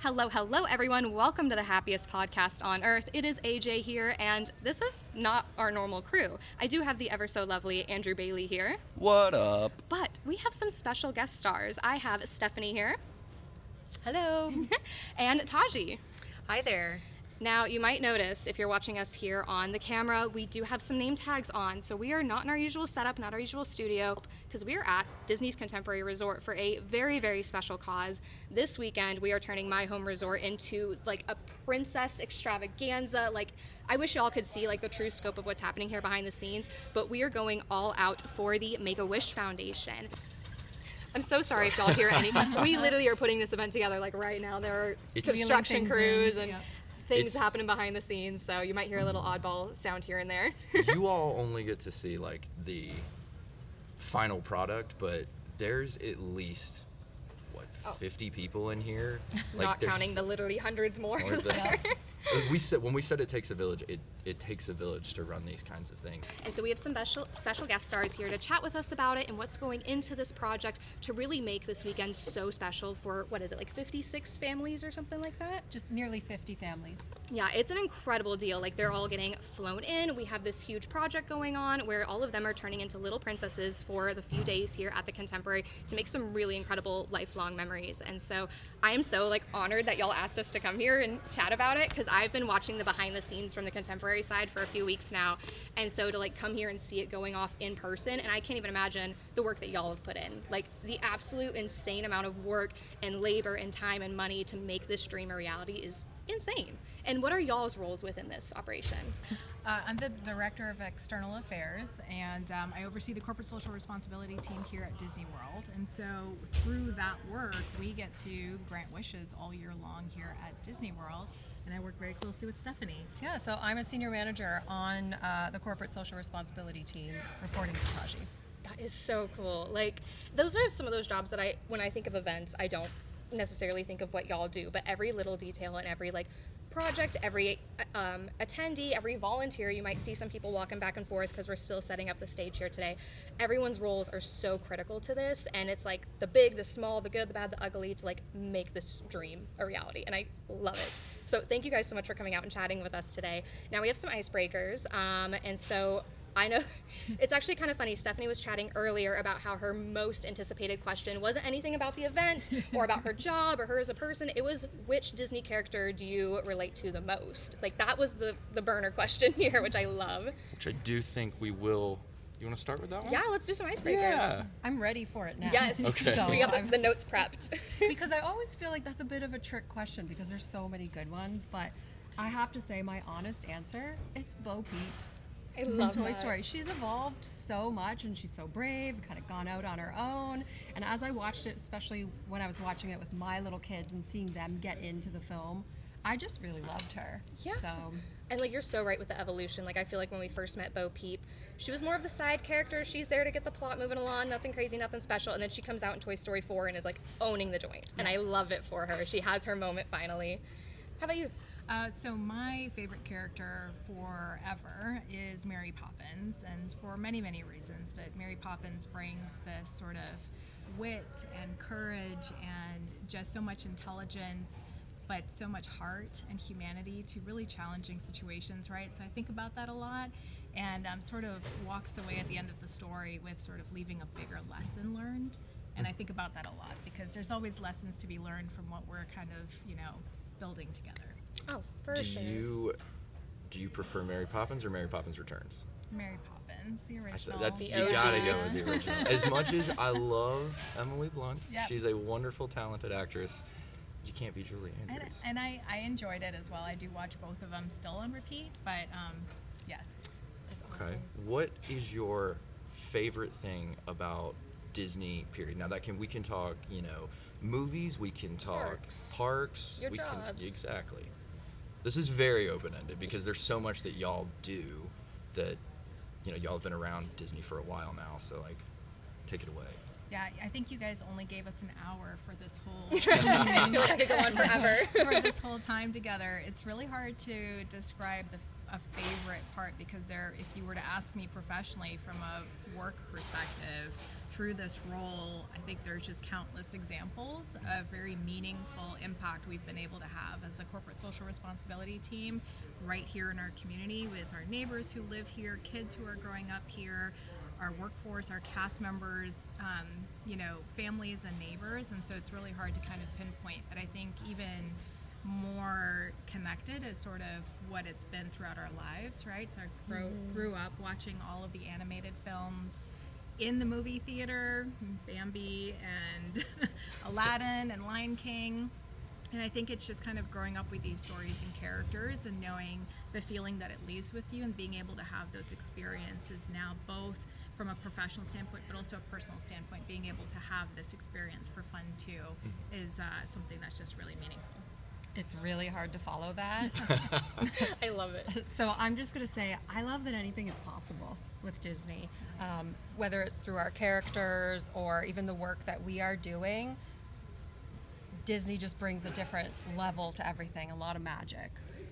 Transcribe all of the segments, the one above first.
Hello, hello, everyone. Welcome to the happiest podcast on earth. It is AyJay here, and this is not our normal crew. I do have the ever so lovely Andrew Bailey here, What up? but we have some special guest stars. I have Stefanie here. Hello. And Taji. Hi there. Now, you might notice if you're watching us here on the camera, we do have some name tags on. So we are not in our usual setup, not our usual studio, because we are at Disney's Contemporary Resort for a very, very special cause. This weekend, we are turning my home resort into like a princess extravaganza. Like, I wish y'all could see like the true scope of what's happening here behind the scenes, but we are going all out for the Make-A-Wish Foundation. I'm so sorry if y'all hear any. We literally are putting this event together like right now. There are construction crews and things happening behind the scenes, so you might hear a little oddball sound here and there. You all only get to see like the final product, but there's at least 50 people in here. Like, not counting the literally hundreds more. When we said it takes a village, it takes a village to run these kinds of things. And so we have some special guest stars here to chat with us about it and what's going into this project to really make this weekend so special for, what is it, like 56 families or something like that? Just nearly 50 families. Yeah, it's an incredible deal. Like, they're all getting flown in. We have this huge project going on where all of them are turning into little princesses for the few days here at the Contemporary to make some really incredible lifelong memories. And so I am so like honored that y'all asked us to come here and chat about it, because I've been watching the behind the scenes from the Contemporary side for a few weeks now. And so to like come here and see it going off in person, and I can't even imagine the work that y'all have put in. Like, the absolute insane amount of work and labor and time and money to make this dream a reality is insane. And what are y'all's roles within this operation? I'm the Director of External Affairs, and I oversee the Corporate Social Responsibility team here at Disney World. And so through that work, we get to grant wishes all year long here at Disney World. And I work very closely with Stefanie. Yeah, so I'm a senior manager on the Corporate Social Responsibility team, reporting to Taji. That is so cool. Like, those are some of those jobs that when I think of events, I don't necessarily think of what y'all do, but every little detail and every like project, every attendee, every volunteer, you might see some people walking back and forth because we're still setting up the stage here today. Everyone's roles are so critical to this, and it's like the big, the small, the good, the bad, the ugly to like make this dream a reality, and I love it. So thank you guys so much for coming out and chatting with us today. Now we have some icebreakers, and so I know it's actually kind of funny. Stefanie was chatting earlier about how her most anticipated question wasn't anything about the event or about her job or her as a person. It was, which Disney character do you relate to the most? Like, that was the burner question here, which I love. Which I do think we will. You want to start with that one? Yeah, let's do some icebreakers. Yeah. I'm ready for it now. Yes. Okay. So We got the notes prepped. because I always feel like that's a bit of a trick question because there's so many good ones, but I have to say my honest answer, it's Bo Peep. I love Toy that. Story. She's evolved so much and she's so brave, kind of gone out on her own. And as I watched it, especially when I was watching it with my little kids and seeing them get into the film, I just really loved her. Yeah. So, and like, you're so right with the evolution. Like, I feel like when we first met Bo Peep, she was more of the side character. She's there to get the plot moving along, nothing crazy, nothing special. And then she comes out in Toy Story 4 and is like owning the joint. And I love it for her. She has her moment finally. How about you? So my favorite character forever is Mary Poppins, and for many, many reasons. But Mary Poppins brings this sort of wit and courage and just so much intelligence, but so much heart and humanity to really challenging situations, right? So I think about that a lot, and sort of walks away at the end of the story with sort of leaving a bigger lesson learned. And I think about that a lot because there's always lessons to be learned from what we're kind of, building together. Oh, for sure. Do you prefer Mary Poppins or Mary Poppins Returns? Mary Poppins, the original. The you OG. gotta go with the original. As much as I love Emily Blunt, Yep. she's a wonderful, talented actress. You can't be Julie Andrews. And I enjoyed it as well. I do watch both of them still on repeat, but yes. That's Okay. awesome. What is your favorite thing about Disney period? Now we can talk, movies, we can talk parks, Your we jobs. can exactly. This is very open-ended because there's so much that y'all do that y'all have been around Disney for a while now, so like take it away. Yeah, I think you guys only gave us an hour for this whole I feel like I could go on forever. for this whole time together. It's really hard to describe a favorite part, because if you were to ask me professionally from a work perspective through this role, I think there's just countless examples of very meaningful impact we've been able to have as a corporate social responsibility team right here in our community, with our neighbors who live here, kids who are growing up here, our workforce, our cast members, families and neighbors. And so it's really hard to kind of pinpoint, but I think even more connected is sort of what it's been throughout our lives, right? So I grew up watching all of the animated films in the movie theater, Bambi and Aladdin and Lion King. And I think it's just kind of growing up with these stories and characters and knowing the feeling that it leaves with you, and being able to have those experiences now, both from a professional standpoint but also a personal standpoint. Being able to have this experience for fun too is something that's just really meaningful. It's really hard to follow that. I love it. So I'm just going to say, I love that anything is possible with Disney, whether it's through our characters or even the work that we are doing. Disney just brings a different level to everything, a lot of magic.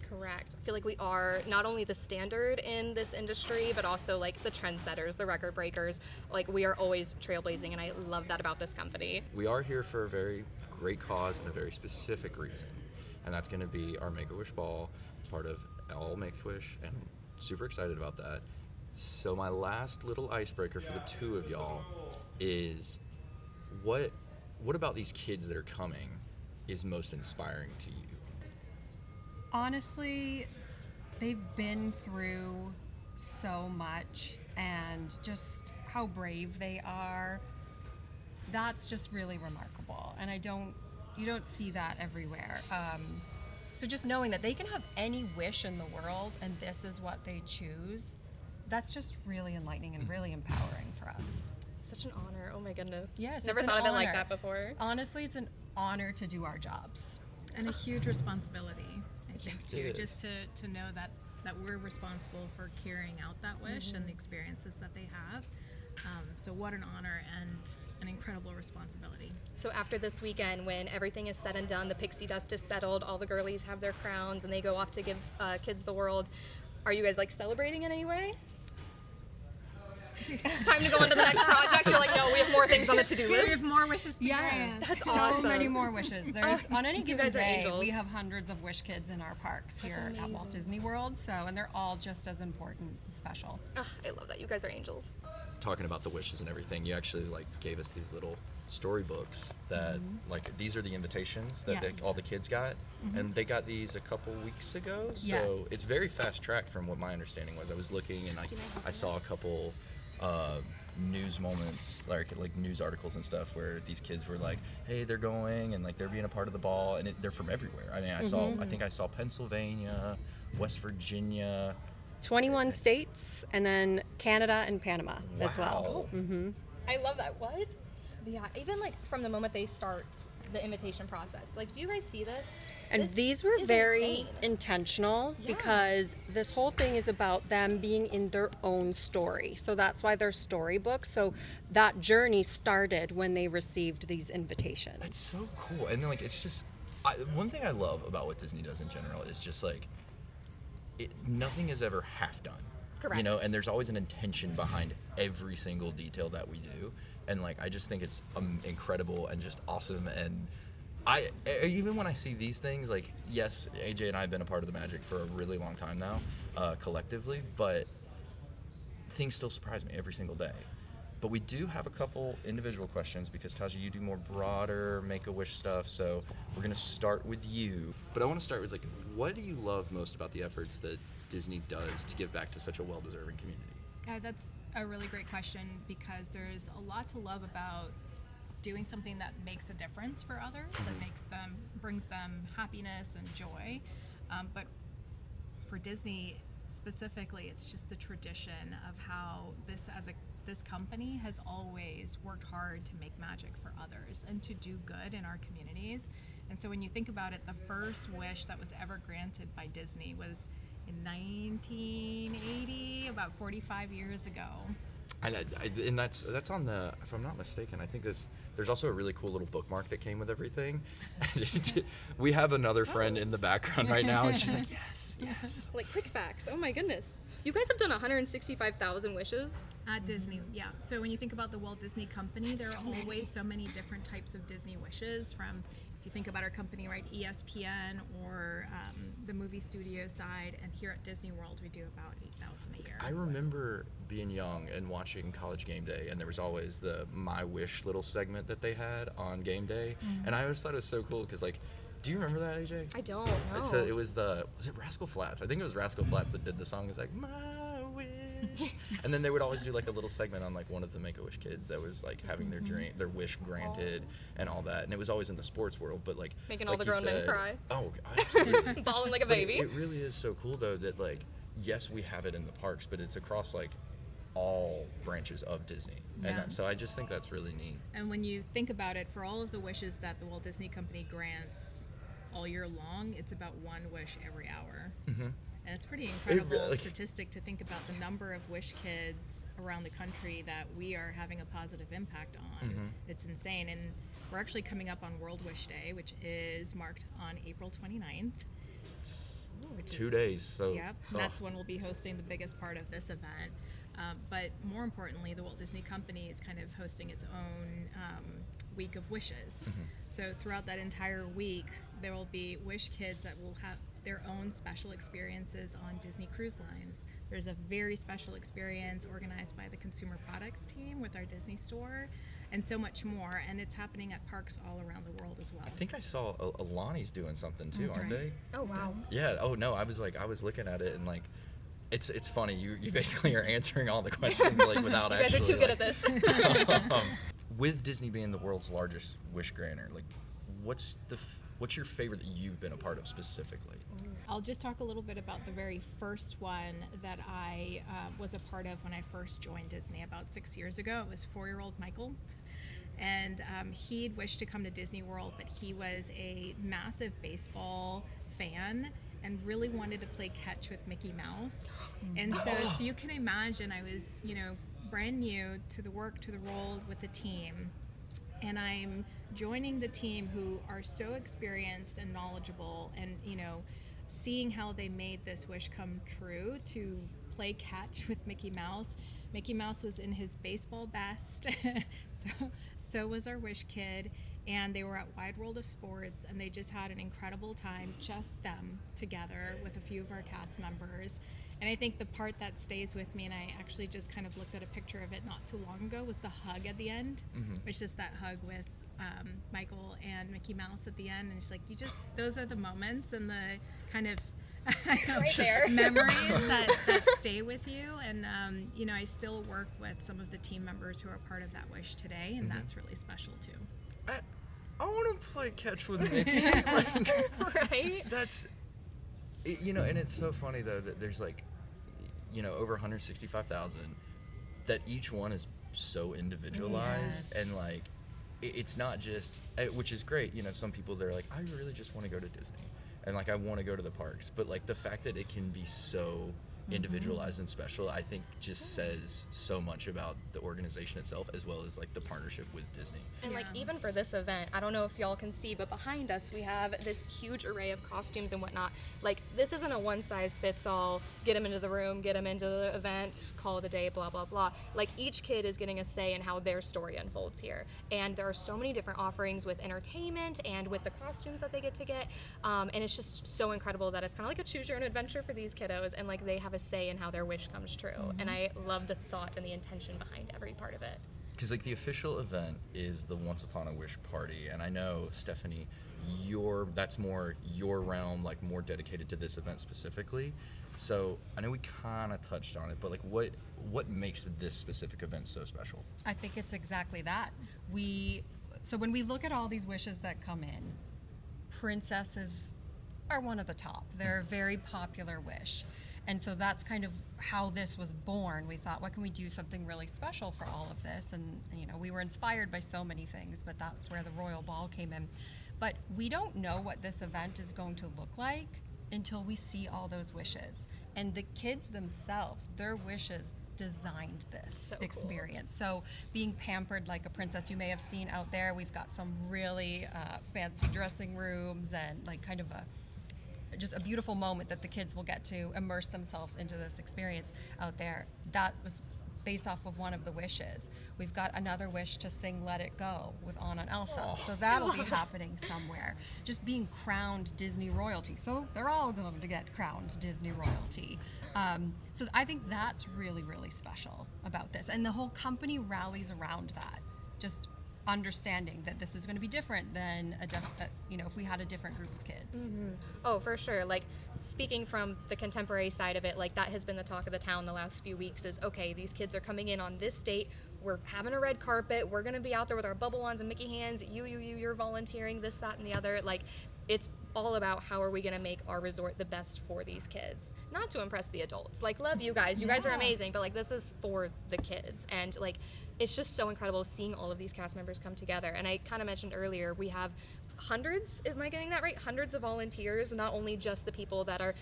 Correct. I feel like we are not only the standard in this industry, but also like the trendsetters, the record breakers. Like, we are always trailblazing, and I love that about this company. We are here for a very great cause and a very specific reason, and that's going to be our Make-A-Wish Ball, part of all Make-A-Wish, and I'm super excited about that. So my last little icebreaker for the two of y'all is, what about these kids that are coming is most inspiring to you? Honestly, they've been through so much, and just how brave they are, that's just really remarkable. And you don't see that everywhere. So just knowing that they can have any wish in the world and this is what they choose, that's just really enlightening and really empowering for us. Such an honor. Oh my goodness. Yes, Never it's an thought of it like honor. that before. Honestly, it's an honor to do our jobs. And a huge responsibility, I think, too, It just to know that we're responsible for carrying out that wish and the experiences that they have. So what an honor and an incredible responsibility. So after this weekend, when everything is said and done, the pixie dust is settled, all the girlies have their crowns, and they go off to give kids the world, are you guys like celebrating in any way? Time to go on to the next project? You're like, no, we have more things on the to-do We have list. more wishes to Yeah, grant. That's so awesome. many more wishes. There's on any You given guys are day, angels. we have hundreds of wish kids in our parks here at Walt amazing. Disney World. So, and they're all just as important, and special. I love that. You guys are angels. Talking about the wishes and everything, you actually like gave us these little storybooks that like these are the invitations that Yes. all the kids got, and they got these a couple weeks ago. So Yes. it's very fast tracked from what my understanding was. I was looking and I saw a couple news moments, like news articles and stuff, where these kids were like, hey, they're going and like they're being a part of the ball, and they're from everywhere. I mean, I think I saw Pennsylvania, West Virginia, 21 states, and then Canada and Panama as Wow. well. Mm-hmm. I love that. What? But yeah, even like from the moment they start the invitation process. Like, do you guys see this? And This these were is very insane. intentional Yeah. because this whole thing is about them being in their own story. So that's why they're storybooks. So that journey started when they received these invitations. That's so cool. And then, like, it's just one thing I love about what Disney does in general is just like nothing is ever half done. Correct. You know, and there's always an intention behind every single detail that we do. And like, I just think it's incredible and just awesome. And even when I see these things, like, yes, AyJay and I have been a part of the magic for a really long time now, collectively, but things still surprise me every single day. But we do have a couple individual questions because, Taji, you do more broader Make-A-Wish stuff, so we're going to start with you. But I want to start with, like, what do you love most about the efforts that Disney does to give back to such a well-deserving community? That's a really great question, because there's a lot to love about doing something that makes a difference for others, that brings them happiness and joy. But for Disney specifically, it's just the tradition of how this company has always worked hard to make magic for others and to do good in our communities. And so when you think about it, the first wish that was ever granted by Disney was in 1980, about 45 years ago. And that's on the, if I'm not mistaken, I think there's also a really cool little bookmark that came with everything. We have another friend in the background right now, and she's like, yes. Like quick facts. Oh my goodness. You guys have done 165,000 wishes. At Disney, yeah. So when you think about the Walt Disney Company, there are always so many different types of Disney wishes. From, if you think about our company, right, ESPN or the movie studio side, and here at Disney World, we do about 8,000 a year. I remember being young and watching College Game Day, and there was always the My Wish little segment that they had on game day, and I always thought it was so cool because, like, do you remember that, AJ? I don't know. It was was it Rascal Flatts? I think it was Rascal Flatts that did the song. It's like, My Wish. And then they would always do like a little segment on like one of the Make-A-Wish kids that was like having their wish granted and all that. And it was always in the sports world, but like Making like all the you grown men said- cry. Oh, absolutely. Bawling like a But it- baby. It really is so cool though that like, yes, we have it in the parks, but it's across like all branches of Disney. And Yeah. so I just think that's really neat. And when you think about it, for all of the wishes that the Walt Disney Company grants all year long, it's about one wish every hour. Mhm. And it's pretty incredible really- statistic to think about the number of wish kids around the country that we are having a positive impact on. Mhm. It's insane. And we're actually coming up on World Wish Day, which is marked on April 29th. Which 2 is- days. So Yep, and that's when we'll be hosting the biggest part of this event. But more importantly, the Walt Disney Company is kind of hosting its own week of wishes. So throughout that entire week, there will be wish kids that will have their own special experiences on Disney Cruise Lines. There's a very special experience organized by the consumer products team with our Disney store, and so much more. And it's happening at parks all around the world as well. I think I saw Alani's doing something too, That's aren't right. they? Oh wow. Yeah. Oh no, I was looking at it and like, it's funny. You basically are answering all the questions like without You guys are actually. too good at this. With Disney being the world's largest wish granter, like, what's your favorite that you've been a part of specifically? I'll just talk a little bit about the very first one that I was a part of when I first joined Disney about 6 years ago. It was 4-year-old Michael. And he'd wished to come to Disney World, but he was a massive baseball fan and really wanted to play catch with Mickey Mouse. And so if you can imagine, I was, brand new to the role with the team. And I'm joining the team who are so experienced and knowledgeable, and seeing how they made this wish come true to play catch with Mickey Mouse. Mickey Mouse was in his baseball best, so was our wish kid, and they were at Wide World of Sports, and they just had an incredible time, just them together with a few of our cast members. And I think the part that stays with me, and I actually just kind of looked at a picture of it not too long ago, was the hug at the end, which is that hug with Michael and Mickey Mouse at the end. And it's like, those are the moments and the kind of Right there. memories that stay with you. And, I still work with some of the team members who are part of that wish today, and that's really special too. I want to play catch with Mickey. Like, Right? that's, and it's so funny though that there's like, over 165,000, that each one is so individualized. Yes. And like, it's not just, which is great. Some people, they're like, I really just want to go to Disney, and like I want to go to the parks, but like the fact that it can be so individualized and special, I think just says so much about the organization itself, as well as like the partnership with Disney. And like Yeah. even for this event, I don't know if y'all can see, but behind us we have this huge array of costumes and whatnot. Like this isn't a one size fits all, get them into the room, get them into the event, call it a day, blah, blah, blah. Like each kid is getting a say in how their story unfolds here. And there are so many different offerings with entertainment and with the costumes that they get to get. And it's just so incredible that it's kind of like a choose your own adventure for these kiddos, and like they have a say in how their wish comes true. And I love the thought and the intention behind every part of it. Because like the official event is the Once Upon a Wish party, and I know, Stefanie, that's more your realm, like more dedicated to this event specifically. So I know we kind of touched on it, but like what makes this specific event so special? I think it's exactly that. So when we look at all these wishes that come in, princesses are one of the top. They're a very popular wish. And so that's kind of how this was born. We thought, what can we do something really special for all of this? And we were inspired by so many things, but that's where the Royal Ball came in. But we don't know what this event is going to look like until we see all those wishes. And the kids themselves, their wishes designed this So cool. experience. So being pampered like a princess, you may have seen out there, we've got some really fancy dressing rooms and like kind of just a beautiful moment that the kids will get to immerse themselves into this experience out there. That was based off of one of the wishes. We've got another wish to sing Let It Go with Anna and Elsa. Oh. So that'll be happening somewhere. Just being crowned Disney royalty. So they're all going to get crowned Disney royalty. So I think that's really, really special about this. And the whole company rallies around that. Just understanding that this is going to be different than if we had a different group of kids. Oh, for sure. Like, speaking from the contemporary side of it, like, that has been the talk of the town the last few weeks is, okay, these kids are coming in on this date, we're having a red carpet, we're going to be out there with our bubble wands and Mickey hands, you're volunteering, this, that, and the other. Like, it's all about how are we going to make our resort the best for these kids. Not to impress the adults. Like, love you guys. You guys are amazing, but, like, this is for the kids. And, like, it's just so incredible seeing all of these cast members come together. And I kind of mentioned earlier, we have hundreds, am I getting that right? Hundreds of volunteers, not only just the people that are,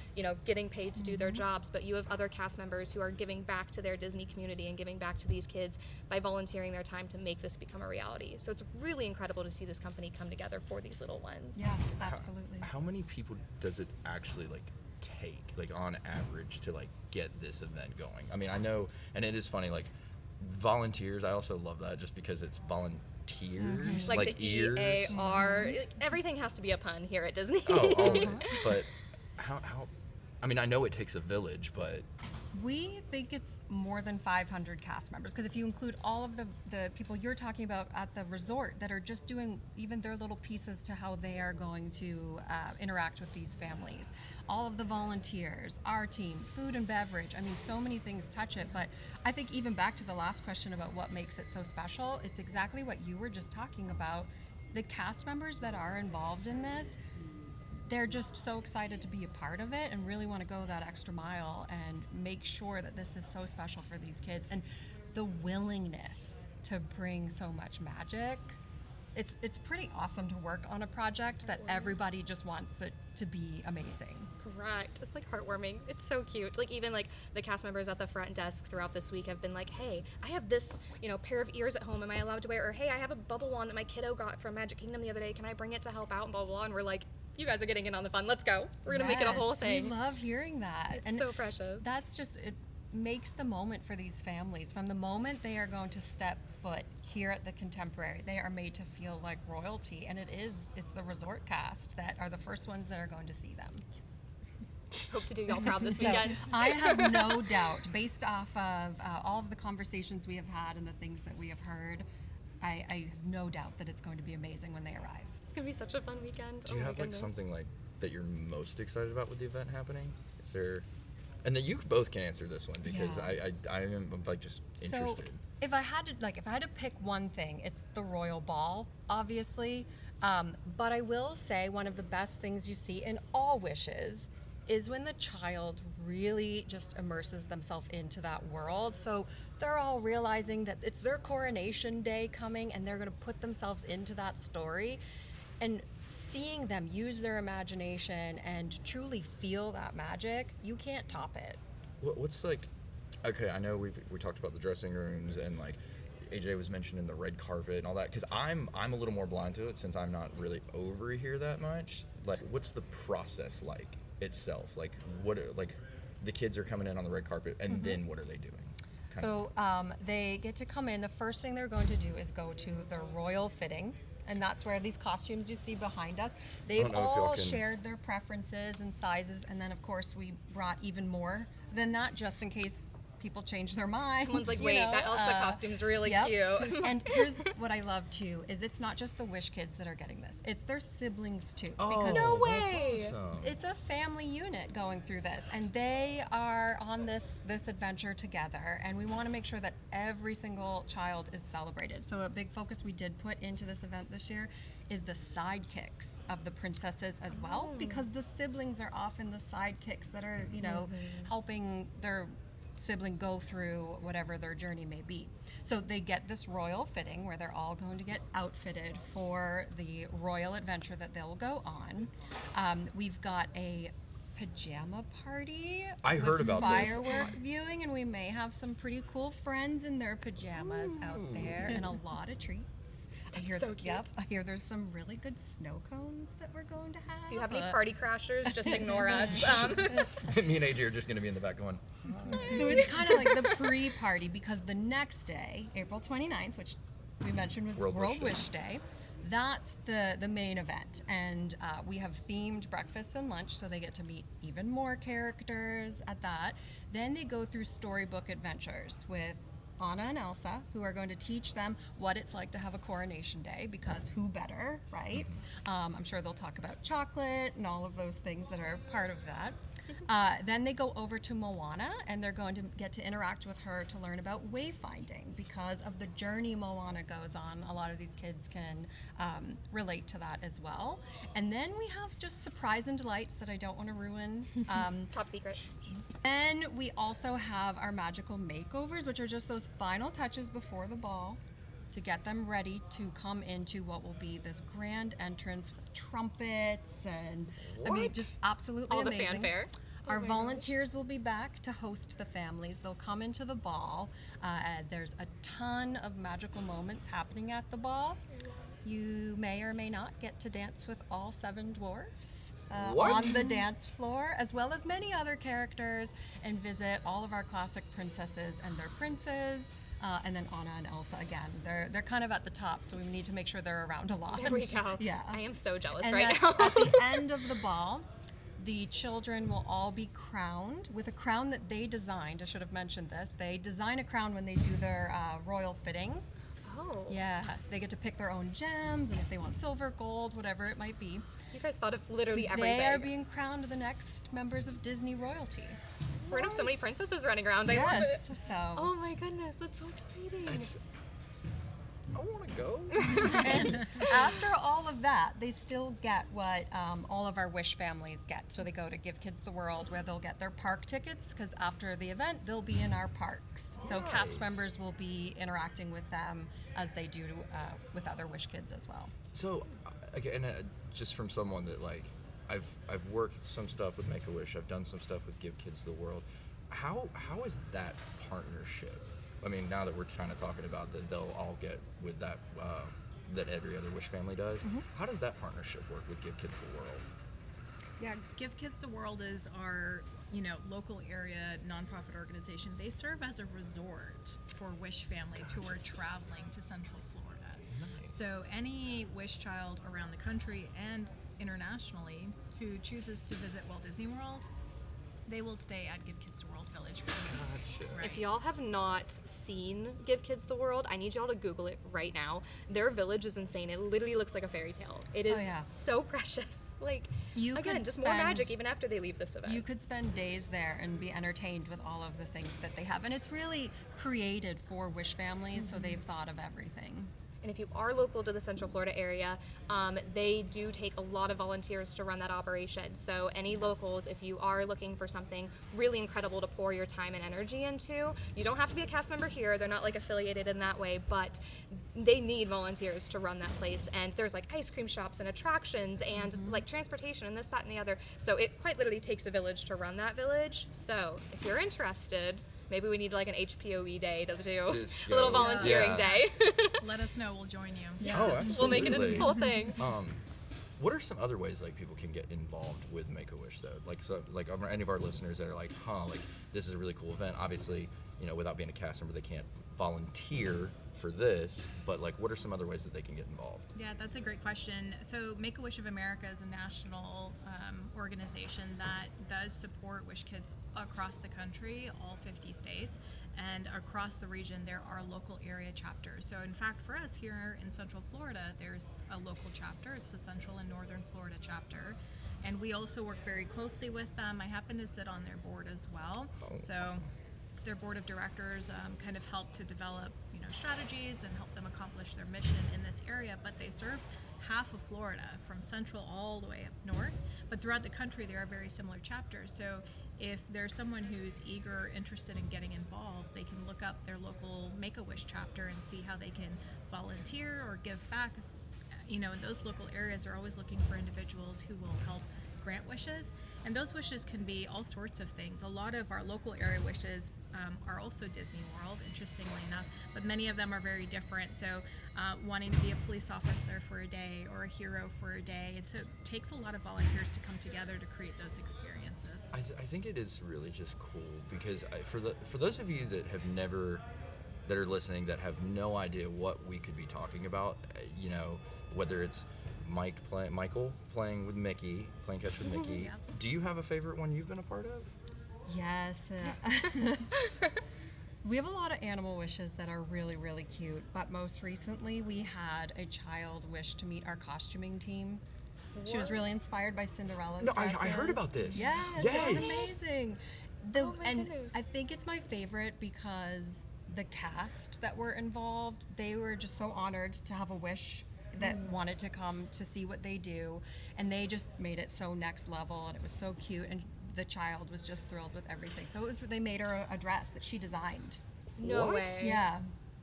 getting paid to do their jobs, but you have other cast members who are giving back to their Disney community and giving back to these kids by volunteering their time to make this become a reality. So it's really incredible to see this company come together for these little ones. Yeah, absolutely. How many people does it actually take, on average, to get this event going? I mean, I know, and it is funny, volunteers, I also love that just because it's volunteers, Like the ears. EAR, everything has to be a pun here at Disney. Oh, always. But how? I mean, I know it takes a village, but We think it's more than 500 cast members, because if you include all of the people you're talking about at the resort that are just doing even their little pieces to how they are going to interact with these families, all of the volunteers, our team, food and beverage, I mean, so many things touch it. But I think even back to the last question about what makes it so special, it's exactly what you were just talking about. The cast members that are involved in this, they're just so excited to be a part of it and really want to go that extra mile and make sure that this is so special for these kids. And the willingness to bring so much magic, it's pretty awesome to work on a project that everybody just wants it to be amazing. Correct. It's heartwarming. It's so cute. Even the cast members at the front desk throughout this week have been like, hey, I have this, pair of ears at home. Am I allowed to wear? Or hey, I have a bubble wand that my kiddo got from Magic Kingdom the other day. Can I bring it to help out? And blah, blah, blah. And we're like, you guys are getting in on the fun. Let's go. We're going to make it a whole thing. We love hearing that. It's so precious. That's just, it makes the moment for these families. From the moment they are going to step foot here at the Contemporary, they are made to feel like royalty. And it's the resort cast that are the first ones that are going to see them. Hope to do y'all proud this So, weekend. I have no doubt, based off of all of the conversations we have had and the things that we have heard, I have no doubt that it's going to be amazing when they arrive. It's going to be such a fun weekend. do you have something that you're most excited about with the event happening? Is there, and then you both can answer this one because Yeah. I am just interested. So if I had to pick one thing, it's the Royal Ball, obviously. But I will say one of the best things you see in all wishes is when the child really just immerses themselves into that world. So they're all realizing that it's their coronation day coming and they're going to put themselves into that story. And seeing them use their imagination and truly feel that magic, you can't top it. What's okay, I know we talked about the dressing rooms and AyJay was mentioning the red carpet and all that, because I'm a little more blind to it since I'm not really over here that much. What's the process itself? What the kids are coming in on the red carpet and then what are they doing? So they get to come in. The first thing they're going to do is go to the royal fitting, and that's where these costumes you see behind us, they've all shared their preferences and sizes, and then of course we brought even more than that just in case people change their minds. Someone's like, wait, that Elsa costume's really cute. And here's what I love too, is it's not just the Wish kids that are getting this, it's their siblings too. Because No way! That's awesome. it's a family unit going through this, and they are on this adventure together, and we want to make sure that every single child is celebrated. So a big focus we did put into this event this year is the sidekicks of the princesses as well, because the siblings are often the sidekicks that are, helping their sibling go through whatever their journey may be. So they get this royal fitting where they're all going to get outfitted for the royal adventure that they'll go on. We've got a pajama party. I heard with about this. firework viewing, and we may have some pretty cool friends in their pajamas out there, and a lot of treats. I hear so cute. Yep, I hear there's some really good snow cones that we're going to have. If you have any party crashers, just ignore us. Me and AJ are just gonna be in the back going. So it's kind of like the pre-party, because the next day, April 29th, which we mentioned was World Wish Day, that's the main event. And we have themed breakfast and lunch, so they get to meet even more characters at that. Then they go through storybook adventures with Anna and Elsa, who are going to teach them what it's like to have a coronation day, because who better, right? I'm sure they'll talk about chocolate and all of those things that are part of that. Then they go over to Moana, and they're going to get to interact with her to learn about wayfinding, because of the journey Moana goes on. A lot of these kids can relate to that as well. And then we have just surprise and delights that I don't want to ruin. Top secret. Then we also have our magical makeovers, which are just those final touches before the ball to get them ready to come into what will be this grand entrance with trumpets and I mean, just absolutely All the amazing. fanfare. Our Oh my volunteers will be back to host the families. They'll come into the ball. There's a ton of magical moments happening at the ball. You may or may not get to dance with all 7 dwarfs. On the dance floor, as well as many other characters, and visit all of our classic princesses and their princes, and then Anna and Elsa again. They're kind of at the top, so we need to make sure they're around a lot. There we go. Yeah. I am so jealous And right at, now. at the end of the ball, the children will all be crowned with a crown that they designed. I should have mentioned this. They design a crown when they do their royal fitting. Oh. Yeah, they get to pick their own gems, and if they want silver, gold, whatever it might be. You guys thought of literally everything. They are being crowned the next members of Disney royalty. We're gonna have so many princesses running around. I love Yes, it. so. Oh my goodness, that's so exciting. I want to go. And after all of that, they still get what all of our Wish families get. So they go to Give Kids the World, where they'll get their park tickets, because after the event, they'll be in our parks. So cast members will be interacting with them as they do with other Wish kids as well. So, again, just from someone that like, I've worked some stuff with Make-A-Wish. I've done some stuff with Give Kids the World. How is that partnership? I mean, now that we're kind of talking about that, they'll all get with that that every other Wish family does. How does that partnership work with Give Kids the World? Yeah, Give Kids the World is our, local area nonprofit organization. They serve as a resort for Wish families who are traveling to Central Florida. Nice. So any Wish child around the country and internationally who chooses to visit Walt Disney World, they will stay at Give Kids the World Village for a week. Gotcha. Right. If y'all have not seen Give Kids the World, I need y'all to Google it right now. Their village is insane. It literally looks like a fairy tale. It is so precious. Like, You again, could just more spend- magic even after they leave this event. You could spend days there and be entertained with all of the things that they have. And it's really created for Wish families, so they've thought of everything. And if you are local to the Central Florida area, they do take a lot of volunteers to run that operation. So any locals, if you are looking for something really incredible to pour your time and energy into, you don't have to be a cast member here. They're not like affiliated in that way, but they need volunteers to run that place. And there's like ice cream shops and attractions and like transportation and this, that, and the other. So it quite literally takes a village to run that village. So if you're interested, maybe we need like an HPOE day to do Just a little go. volunteering Yeah. day. Let us know, we'll join you. Oh, absolutely. We'll make it a whole thing. What are some other ways like people can get involved with Make-A-Wish though? Like are any of our listeners that are like, like this is a really cool event. Obviously, without being a cast member, they can't volunteer for this. But like, what are some other ways that they can get involved? Yeah, that's a great question. So Make-A-Wish of America is a national organization that does support Wish kids across the country, all 50 states. And across the region, there are local area chapters. So in fact, for us here in Central Florida, there's a local chapter. It's the Central and Northern Florida chapter. And we also work very closely with them. I happen to sit on their board as well. So awesome. Their board of directors kind of help to develop strategies and help them accomplish their mission in this area. But they serve half of Florida, from Central all the way up north. But throughout the country, there are very similar chapters. So if there's someone who's eager, interested in getting involved, they can look up their local Make-A-Wish chapter and see how they can volunteer or give back. In those local areas, they're always looking for individuals who will help grant wishes. And those wishes can be all sorts of things. A lot of our local area wishes are also Disney World, interestingly enough, but many of them are very different. So wanting to be a police officer for a day or a hero for a day. And so it takes a lot of volunteers to come together to create those experiences. I think it is really just cool because for those of you that have never, that are listening, that have no idea what we could be talking about, you know, whether it's Michael playing with Mickey, playing catch with Mickey. Yeah. Do you have a favorite one you've been a part of? Yes. We have a lot of animal wishes that are really, really cute, but most recently we had a child wish to meet our costuming team. She was really inspired by Cinderella's No, I dresses. heard about this. Yes, Yes. it was amazing. Oh my and goodness. I think it's my favorite because the cast that were involved, they were just so honored to have a wish that wanted to come to see what they do, and they just made it so next level, and it was so cute, and the child was just thrilled with everything. So they made her a dress that she designed. No What? way. Yeah.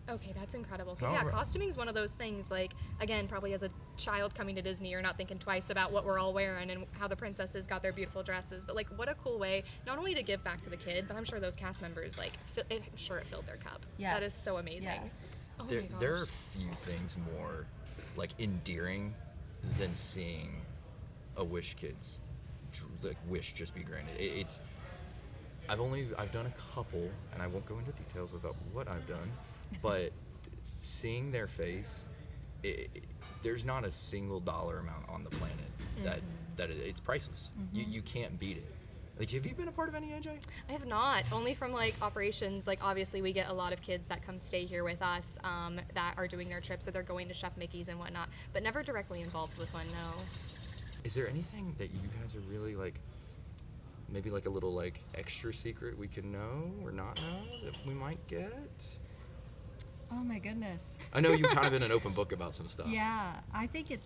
Okay, that's incredible. Because yeah, Alright. costuming's one of those things. Like again, probably as a child coming to Disney, you're not thinking twice about what we're all wearing and how the princesses got their beautiful dresses. But like, what a cool way not only to give back to the kid, but I'm sure those cast members I'm sure it filled their cup. Yes. That is so amazing. Yes. Oh There, my gosh. there are few things more like endearing than seeing a wish kid's wish just be granted. It's I've done a couple, and I won't go into details about what I've done, but seeing their face, there's not a single dollar amount on the planet it's priceless. You can't beat it. Like, have you been a part of any, AyJay? I have not. Only from like operations. Like obviously we get a lot of kids that come stay here with us that are doing their trips or they're going to Chef Mickey's and whatnot, but never directly involved with one. No. Is there anything that you guys are really like, maybe like a little like extra secret we can know or not know that we might get? Oh my goodness. I know you've kind of been an open book about some stuff. Yeah, I think it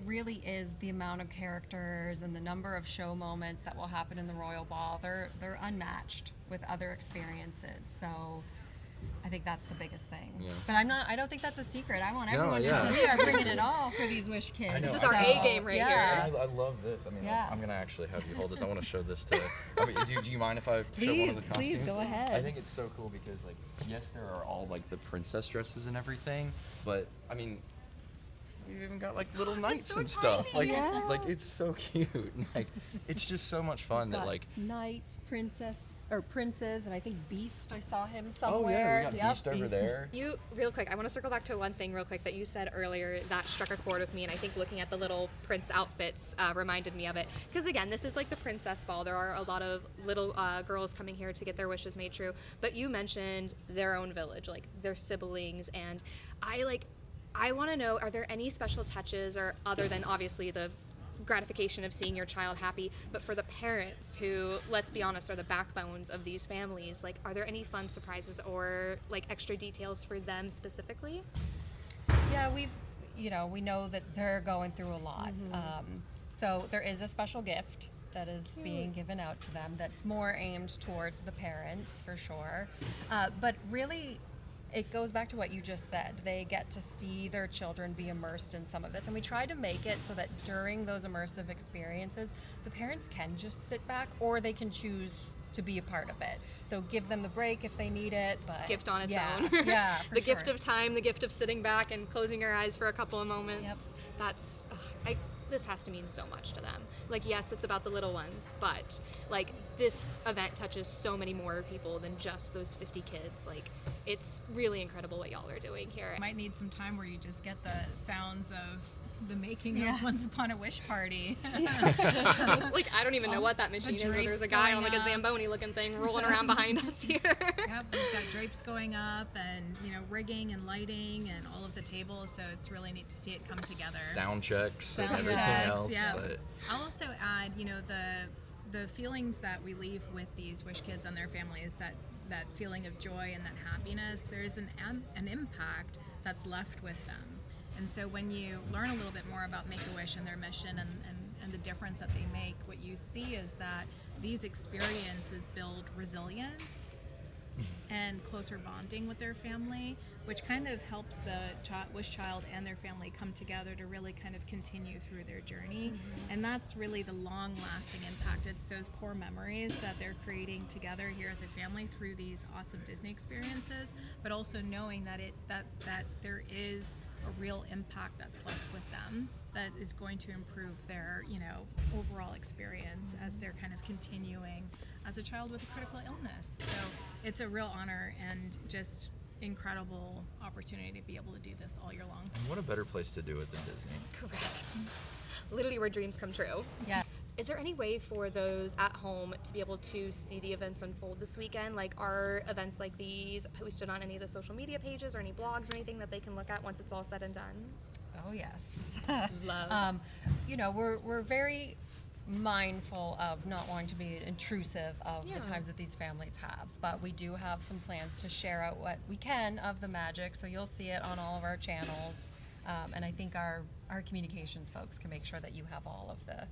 really is the amount of characters and the number of show moments that will happen in the Royal Ball. They're unmatched with other experiences. So I think that's the biggest thing. Yeah. But I don't think that's a secret. I want No, everyone to yeah. know we are bringing it all for these Wish kids. I know. This is our A game right yeah. here. I love this. I mean, Yeah. I'm gonna actually have you hold this. I want to show this to. I mean, do you mind if I show one of the Please, costumes? go ahead. I think it's so cool because, like, yes, there are all like the princess dresses and everything, but I mean, we've even got like little knights so and stuff. tiny. Like, Yeah. like it's so cute. Like, it's just so much fun that Got like. knights, princes, and I think Beast. I saw him Oh yeah, somewhere. we got Beast over there. You, real quick, I want to circle back to one thing real quick that you said earlier that struck a chord with me, and I think looking at the little prince outfits reminded me of it. Because again, this is like the princess ball. There are a lot of little girls coming here to get their wishes made true. But you mentioned their own village, like their siblings, and I want to know, are there any special touches, or other than obviously the gratification of seeing your child happy, but for the parents who, let's be honest, are the backbones of these families, like are there any fun surprises or like extra details for them specifically? Yeah, we know that they're going through a lot. So there is a special gift that is being given out to them that's more aimed towards the parents for sure. But really, it goes back to what you just said. They get to see their children be immersed in some of this. And we try to make it so that during those immersive experiences, the parents can just sit back or they can choose to be a part of it. So give them the break if they need it. But Gift on its yeah, own. Yeah, for The sure. gift of time, the gift of sitting back and closing your eyes for a couple of moments. Yep. That's, this has to mean so much to them. Like, yes, it's about the little ones, but like this event touches so many more people than just those 50 kids. Like, it's really incredible what y'all are doing here. Might need some time where you just get the sounds of the making Yeah. of Once Upon a Wish Party. Like, I don't even know what that The machine is, but there's drapes a guy on going like a up. Zamboni looking thing rolling around behind us here. Yep, we've got drapes going up and rigging and lighting and all of the tables, so it's really neat to see it come together. Sound checks and Sound everything checks, else. yeah. But I'll also add, the feelings that we leave with these Wish kids and their families, that feeling of joy and that happiness, there's an impact that's left with them. And so when you learn a little bit more about Make-A-Wish and their mission and the difference that they make, what you see is that these experiences build resilience and closer bonding with their family, which kind of helps the wish child and their family come together to really kind of continue through their journey. And that's really the long-lasting impact. It's those core memories that they're creating together here as a family through these awesome Disney experiences, but also knowing that that there is a real impact that's left with them that is going to improve their, overall experience as they're kind of continuing as a child with a critical illness. So it's a real honor and just incredible opportunity to be able to do this all year long. And what a better place to do it than Disney. Correct. Literally where dreams come true. Yeah. Is there any way for those at home to be able to see the events unfold this weekend? Like, are events like these posted on any of the social media pages or any blogs or anything that they can look at once it's all said and done? Oh yes. Love. We're very mindful of not wanting to be intrusive of Yeah. the times that these families have, but we do have some plans to share out what we can of the magic, so you'll see it on all of our channels, and I think our communications folks can make sure that you have all of the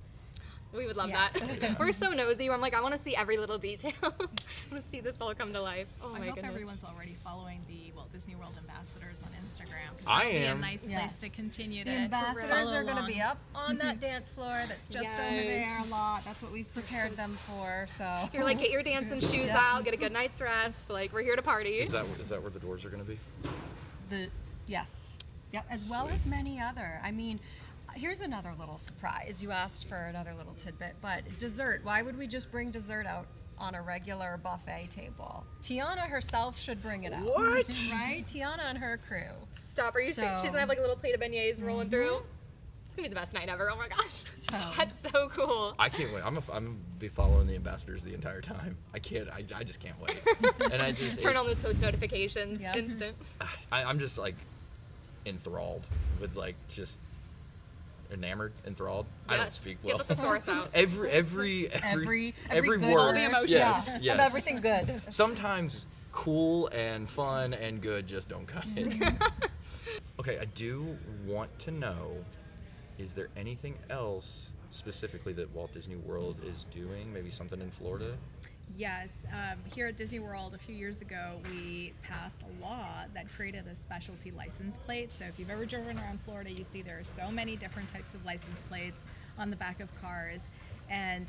We would love Yes. that. We're so nosy. I'm like, I want to see every little detail. I want to see this all come to life. Oh I my hope goodness. everyone's already following the Walt Disney World ambassadors on Instagram. 'Cause I that'll be am. a nice place Yes. to continue The to ambassadors follow are going to along. be up on that dance floor that's just over Yes. there a lot. That's what we've prepared them for. So You're like, get your dancing shoes Yeah. out, get a good night's rest. Like, we're here to party. Is that where the doors are going to be? Yes. Yep, as well as many other. I mean, here's another little surprise. You asked for another little tidbit, but dessert. Why would we just bring dessert out on a regular buffet table? Tiana herself should bring it out. What? Right? Tiana and her crew. Stop. Are you saying she's So- gonna have like a little plate of beignets rolling through? It's gonna be the best night ever. Oh my gosh. So- That's so cool. I can't wait. I'm gonna be following the ambassadors the entire time. I can't. I just can't wait. And I just Turn on those post notifications. Yep. Instant. I'm just like enthralled with like just enthralled. I don't Yes. speak well. Get the thesaurus out. Every good word. All the emotions. Yes, Yeah, yes. of everything good. Sometimes cool and fun and good just don't cut it. Okay, I do want to know, is there anything else specifically that Walt Disney World is doing? Maybe something in Florida? Yes, here at Disney World a few years ago, we passed a law that created a specialty license plate. So if you've ever driven around Florida, you see there are so many different types of license plates on the back of cars. And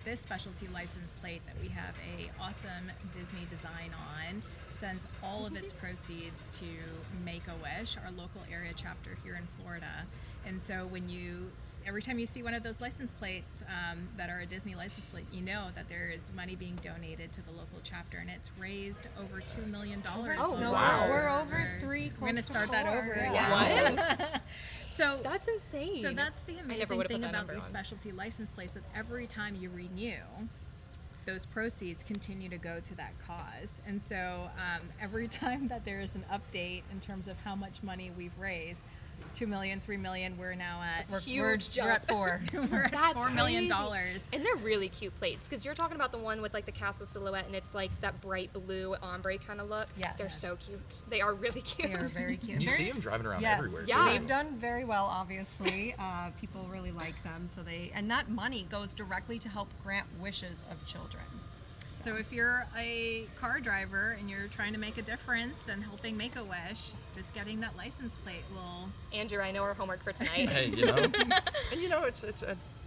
this specialty license plate that we have a awesome Disney design on sends all of its proceeds to Make-A-Wish, our local area chapter here in Florida. And so every time you see one of those license plates that are a Disney license plate, you know that there is money being donated to the local chapter, and it's raised over $2 million. Oh, no, Wow. we're over 3. We're going to start that over again. Yeah. What? So That's insane. so that's the never amazing would've put thing that about number these on. specialty license plates, that every time you renew, those proceeds continue to go to that cause. And so every time that there is an update in terms of how much money we've raised, 2 million, 3 million, we're now at Huge We're at jump. 4. we're at That's $4 million. crazy. And they're really cute plates, because you're talking about the one with like the castle silhouette, and it's like that bright blue ombre kind of look. Yes. They're so cute. They are really cute. They are very cute. You Very- see them driving around Yes. everywhere. Yeah. too. They've done very well, obviously. People really like them, and that money goes directly to help grant wishes of children. So if you're a car driver and you're trying to make a difference and helping Make-A-Wish, just getting that license plate will... Andrew, I know our homework for tonight. Hey, and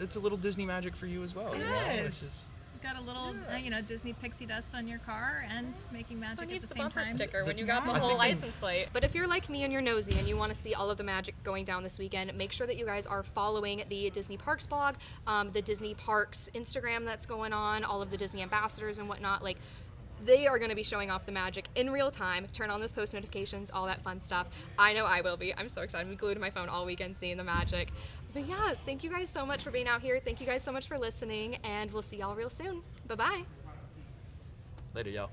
it's a little Disney magic for you as well. You know? It's Yes. just, Got a little, Yeah. Disney pixie dust on your car and making Who magic at needs the the same bumper time. sticker when you Yeah. got the I whole think license plate? But if you're like me and you're nosy and you want to see all of the magic going down this weekend, make sure that you guys are following the Disney Parks blog, the Disney Parks Instagram that's going on, all of the Disney ambassadors and whatnot. Like, they are going to be showing off the magic in real time. Turn on those post notifications, all that fun stuff. I know I will be. I'm so excited. I'm glued to my phone all weekend seeing the magic. But yeah, thank you guys so much for being out here. Thank you guys so much for listening, and we'll see y'all real soon. Bye-bye. later, y'all.